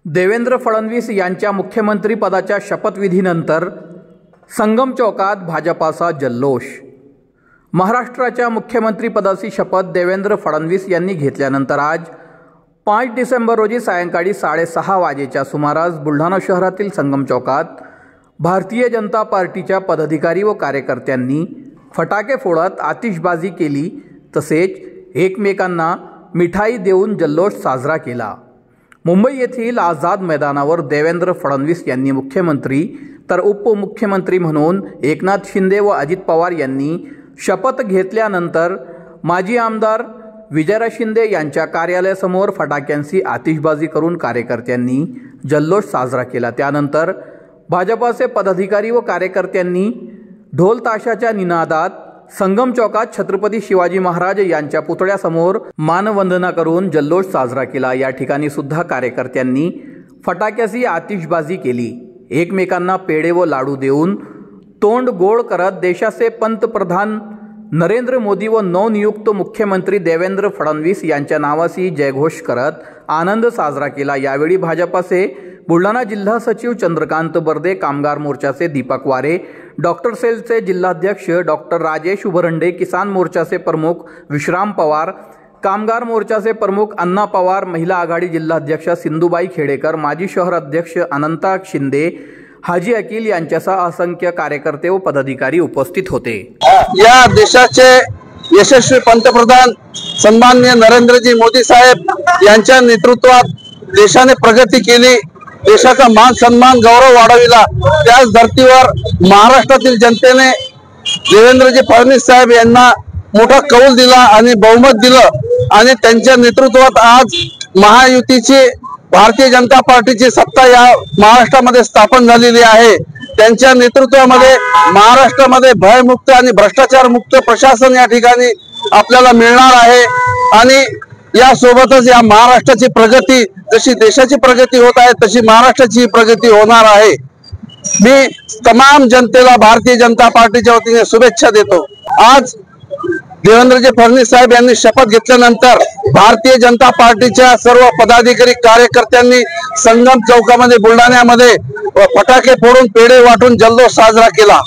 देवेंद्र फडणवीस यांच्या मुख्यमंत्री पदाच्या शपथविधीनंतर संगम चौकात भाजपाचा जल्लोष। महाराष्ट्राच्या मुख्यमंत्रीपदाची शपथ देवेंद्र फडणवीस यांनी घेतल्यानंतर आज 5 डिसेंबर रोजी सायंकाळी 6:30 वाजेच्या सुमारास बुलढाणा शहरातील संगम चौकात भारतीय जनता पार्टीच्या पदाधिकारी व कार्यकर्त्यांनी फटाके फोडत आतिषबाजी केली, तसेच एकमेकांना मिठाई देऊन जल्लोष साजरा केला। मुंबई येथील आझाद मैदानावर देवेंद्र फडणवीस यांनी मुख्यमंत्री तर उपमुख्यमंत्री म्हणून एकनाथ शिंदे व अजित पवार यांनी शपथ घेतल्यानंतर माजी आमदार विजयराज शिंदे यांच्या कार्यालयासमोर फटाक्यांची आतिषबाजी करून कार्यकर्त्यांनी जल्लोष साजरा केला। त्यानंतर भाजपाचे पदाधिकारी व कार्यकर्त्यांनी ढोल ताशाच्या निनादात संगम चौकात छत्रपती शिवाजी महाराज यांच्या पुतळ्यासमोर मानवंदना करून जल्लोष साजरा केला। या ठिकाणी सुद्धा कार्यकर्त्यांनी फटाक्याची आतिषबाजी केली। एकमेकांना पेढे व लाडू देऊन तोंड गोड करत देशाचे पंतप्रधान नरेंद्र मोदी व नवनियुक्त मुख्यमंत्री देवेंद्र फडणवीस यांच्या नावाची जयघोष करत आनंद साजरा केला। यावेळी भाजपाचे बुलढाणा जिल्हा सचिव चंद्रकांत बर्दे, कामगार मोर्चाचे दीपक वारे, डॉक्टर सेलचे जिल्हाध्यक्ष डॉक्टर राजेश उभरंडे, किसान मोर्चाचे प्रमुख विश्राम पवार, कामगार मोर्चाचे प्रमुख अण्णा पवार, महिला आघाडी जिल्हाध्यक्ष सिंधुबाई खेडेकर, माजी शहर अध्यक्ष अनंता शिंदे, हाजी अकील यांच्यासह असंख्य कार्यकर्ते व पदाधिकारी उपस्थित होते। या देशाचे यशस्वी पंतप्रधान सन्माननीय नरेंद्रजी मोदी साहेब यांच्या नेतृत्वात देशाने प्रगती केली, देशाचा मान सन्मान गौरव वाढविला। त्याच धर्तीवर महाराष्ट्रातील जनतेने देवेंद्रजी फडणवीस साहेब यांना मोठा कौल दिला आणि बहुमत दिलं आणि त्यांच्या नेतृत्वात आज महायुतीची भारतीय जनता पार्टीची सत्ता या महाराष्ट्रामध्ये स्थापन झालेली आहे। त्यांच्या नेतृत्वामध्ये महाराष्ट्रामध्ये भयमुक्त आणि भ्रष्टाचार मुक्त प्रशासन या ठिकाणी आपल्याला मिळणार आहे आणि यासोबतच या महाराष्ट्राची प्रगती, जशी देशाची प्रगती होत आहे तशी महाराष्ट्राची प्रगती होणार आहे। मी तमाम जनतेला भारतीय जनता पार्टीच्या वतीने शुभेच्छा देतो। आज देवेंद्रजी फडणवीस साहेब यांनी शपथ घेतल्यानंतर भारतीय जनता पार्टीच्या सर्व पदाधिकारी कार्यकर्त्यांनी संगम चौकामध्ये बुलढाण्यामध्ये फटाके फोडून पेढे वाटून जल्लोष साजरा केला।